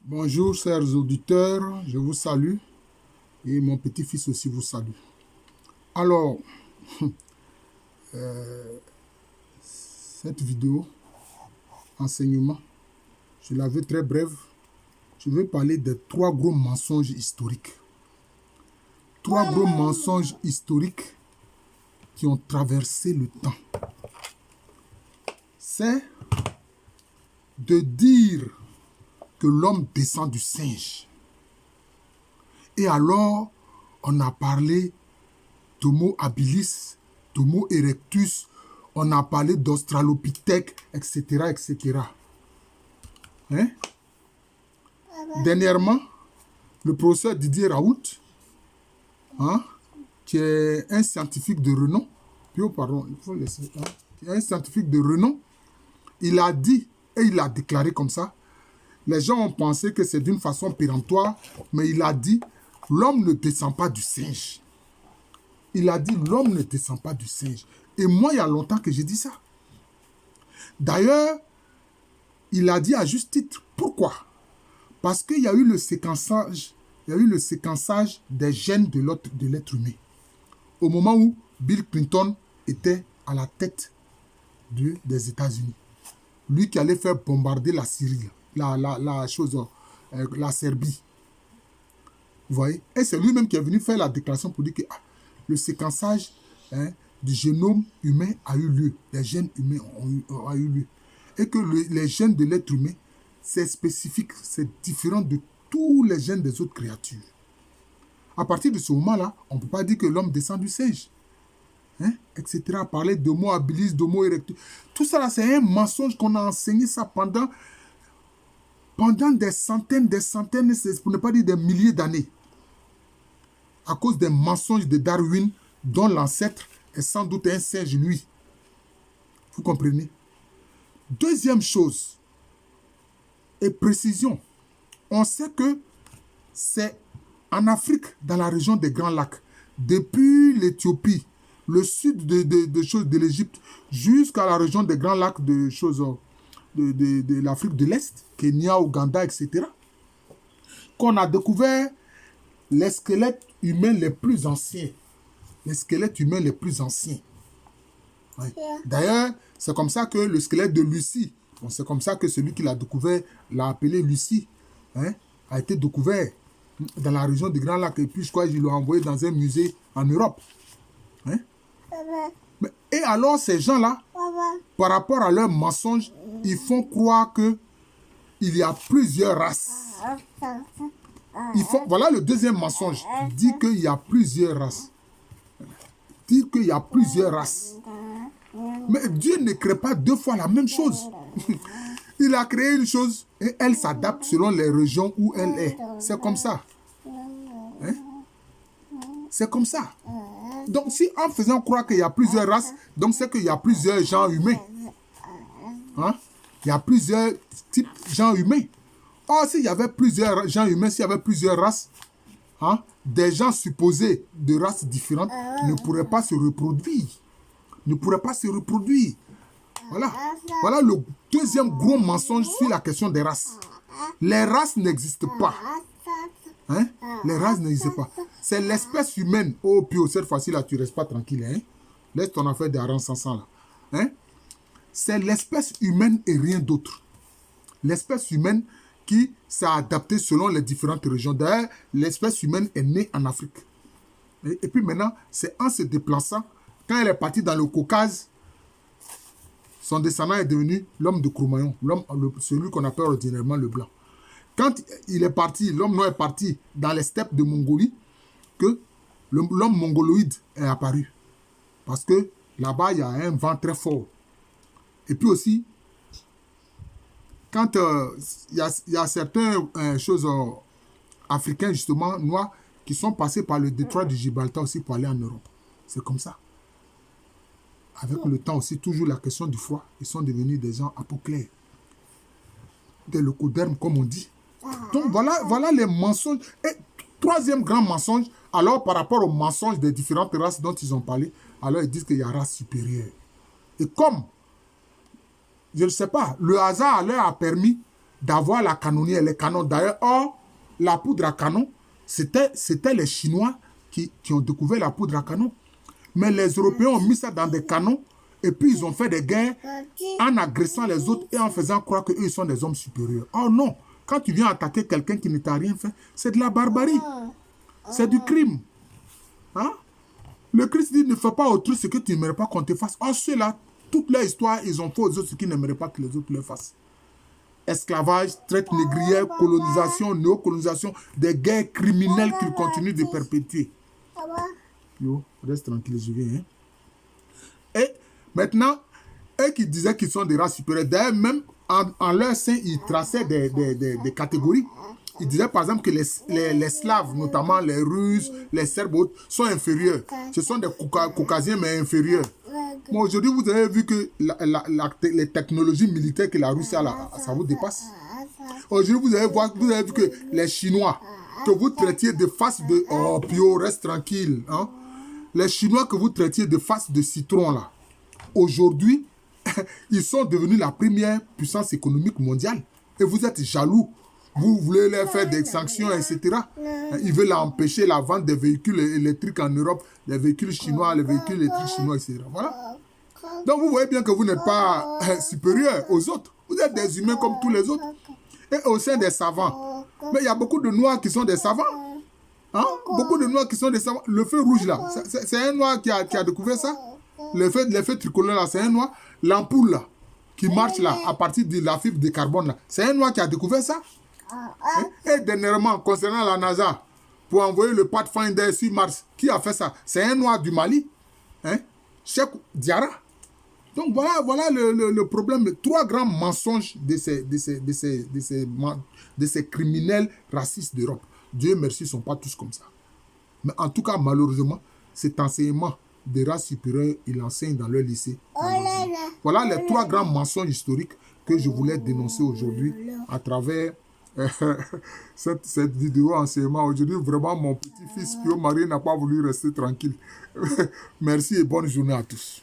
Bonjour, chers auditeurs, je vous salue et mon petit-fils aussi vous salue. Alors, cette vidéo, enseignement, je la veux très brève. Je vais parler de 3 gros mensonges historiques. 3 gros mensonges historiques qui ont traversé le temps. C'est de dire que l'homme descend du singe. Et alors, on a parlé d'Homo habilis, d'Homo erectus, on a parlé d'Australopithèque, etc., etc. Hein? Dernièrement, le professeur Didier Raoult, qui est un scientifique de renom, un scientifique de renom, il a dit, et il a déclaré comme ça, les gens ont pensé que c'est d'une façon péremptoire, mais il a dit, l'homme ne descend pas du singe. Il a dit, l'homme ne descend pas du singe. Et moi, il y a longtemps que j'ai dit ça. D'ailleurs, il a dit à juste titre. Pourquoi? Parce qu'il y a eu le séquençage, des gènes de l'être humain. Au moment où Bill Clinton était à la tête des États-Unis. Lui qui allait faire bombarder la Syrie, la Serbie. Vous voyez? Et c'est lui-même qui est venu faire la déclaration pour dire que le séquençage du génome humain a eu lieu. Les gènes humains ont eu lieu. Et que les gènes de l'être humain, c'est spécifique, c'est différent de tous les gènes des autres créatures. À partir de ce moment-là, on ne peut pas dire que l'homme descend du singe. Etc. Parler d'Homo habilis, d'Homo erectus. Tout ça, c'est un mensonge qu'on a enseigné ça pendant des centaines, pour ne pas dire des milliers d'années. À cause des mensonges de Darwin, dont l'ancêtre est sans doute un singe, lui. Vous comprenez? Deuxième chose, et précision, on sait que c'est en Afrique, dans la région des Grands Lacs, depuis l'Éthiopie, le sud de l'Égypte, jusqu'à la région des Grands Lacs de l'Afrique de l'Est, Kenya, Ouganda, etc., qu'on a découvert les squelettes humains les plus anciens. Les squelettes humains les plus anciens. Oui. D'ailleurs, c'est comme ça que le squelette de Lucie, c'est comme ça que celui qui l'a découvert l'a appelé Lucie, a été découvert dans la région des Grands Lacs. Et puis, je crois qu'il l'a envoyé dans un musée en Europe. Et alors, ces gens-là, par rapport à leurs mensonges, ils font croire qu'il y a plusieurs races. Voilà le deuxième mensonge. Dit qu'il y a plusieurs races. Dire qu'il y a plusieurs races. Mais Dieu ne crée pas deux fois la même chose. Il a créé une chose et elle s'adapte selon les régions où elle est. C'est comme ça. C'est comme ça. Donc, si en faisant croire qu'il y a plusieurs races, donc c'est qu'il y a plusieurs genres humains. Il y a plusieurs types de genres humains. Or, s'il y avait plusieurs genres humains, s'il y avait plusieurs races, des gens supposés de races différentes ne pourraient pas se reproduire. Voilà. Voilà le deuxième gros mensonge sur la question des races. Les races n'existent pas. Les races n'existent pas. C'est l'espèce humaine. Oh, Pio, cette fois-ci, là, tu ne restes pas tranquille. Laisse ton affaire d'arran sans là. C'est l'espèce humaine et rien d'autre. L'espèce humaine qui s'est adaptée selon les différentes régions. D'ailleurs, l'espèce humaine est née en Afrique. Et puis maintenant, c'est en se déplaçant, quand elle est partie dans le Caucase, son descendant est devenu l'homme de Cro-Magnon, celui qu'on appelle ordinairement le blanc. Quand il est parti, l'homme noir est parti dans les steppes de Mongolie, que l'homme mongoloïde est apparu. Parce que là-bas, il y a un vent très fort. Et puis aussi, quand il y a certaines choses africains, justement, noirs, qui sont passés par le détroit de Gibraltar aussi pour aller en Europe. C'est comme ça. Avec le temps aussi, toujours la question du froid, ils sont devenus des gens apoclaires. Des leucodermes, comme on dit. Donc voilà les mensonges. Et troisième grand mensonge, alors par rapport aux mensonges des différentes races dont ils ont parlé, alors ils disent qu'il y a race supérieure. Et comme, je ne sais pas, le hasard leur a permis d'avoir la canonnière, les canons. D'ailleurs, or, la poudre à canon, c'était les Chinois qui ont découvert la poudre à canon. Mais les Européens ont mis ça dans des canons et puis ils ont fait des guerres en agressant les autres et en faisant croire qu'eux sont des hommes supérieurs. Oh non, quand tu viens attaquer quelqu'un qui ne t'a rien fait, c'est de la barbarie. C'est du crime. Hein? Le Christ dit, ne fais pas autrui ce que tu n'aimerais pas qu'on te fasse. Oh, ceux-là, toute leur histoire, ils ont fait aux autres ce qu'ils n'aimeraient pas que les autres leur fassent. Esclavage, traite négrière, colonisation, néocolonisation, des guerres criminelles qu'ils continuent de perpétuer. Yo, reste tranquille, je viens. Hein? Et maintenant, eux qui disaient qu'ils sont des races supérieures, d'ailleurs, même en leur sein, ils traçaient des catégories. Ils disaient par exemple que les Slaves, notamment les Russes, les Serbes, sont inférieurs. Ce sont des Caucasiens, mais inférieurs. Bon, aujourd'hui, vous avez vu que les technologies militaires que la Russie a, ça vous dépasse. Aujourd'hui, vous avez vu que les Chinois, que vous traitiez de face de... Oh, Pio, reste tranquille. Hein? Les Chinois que vous traitiez de face de citron, là, aujourd'hui, ils sont devenus la première puissance économique mondiale. Et vous êtes jaloux. Vous voulez leur faire des sanctions, etc. Ils veulent empêcher la vente des véhicules électriques en Europe, les véhicules chinois, les véhicules électriques chinois, etc. Voilà. Donc vous voyez bien que vous n'êtes pas supérieur aux autres. Vous êtes des humains comme tous les autres. Et au sein des savants. Mais il y a beaucoup de noirs qui sont des savants. Hein? Beaucoup de noirs qui sont des savants. Le feu rouge là, c'est un noir qui a découvert ça. Les feux tricolores là, c'est un noir. L'ampoule là, qui marche là, à partir de la fibre de carbone là, c'est un noir qui a découvert ça. Et dernièrement, concernant la NASA, pour envoyer le Pathfinder sur Mars, qui a fait ça? C'est un noir du Mali, hein? Cheikh Diarra. Donc voilà le problème. 3 grands mensonges de ces criminels racistes d'Europe. Dieu merci, ils ne sont pas tous comme ça. Mais en tout cas, malheureusement, cet enseignement des races supérieures, ils l'enseignent dans leur lycée. Voilà les 3 grands mensonges historiques que je voulais dénoncer aujourd'hui à travers cette vidéo enseignement. Aujourd'hui, vraiment, mon petit-fils Pio Marie n'a pas voulu rester tranquille. Merci et bonne journée à tous.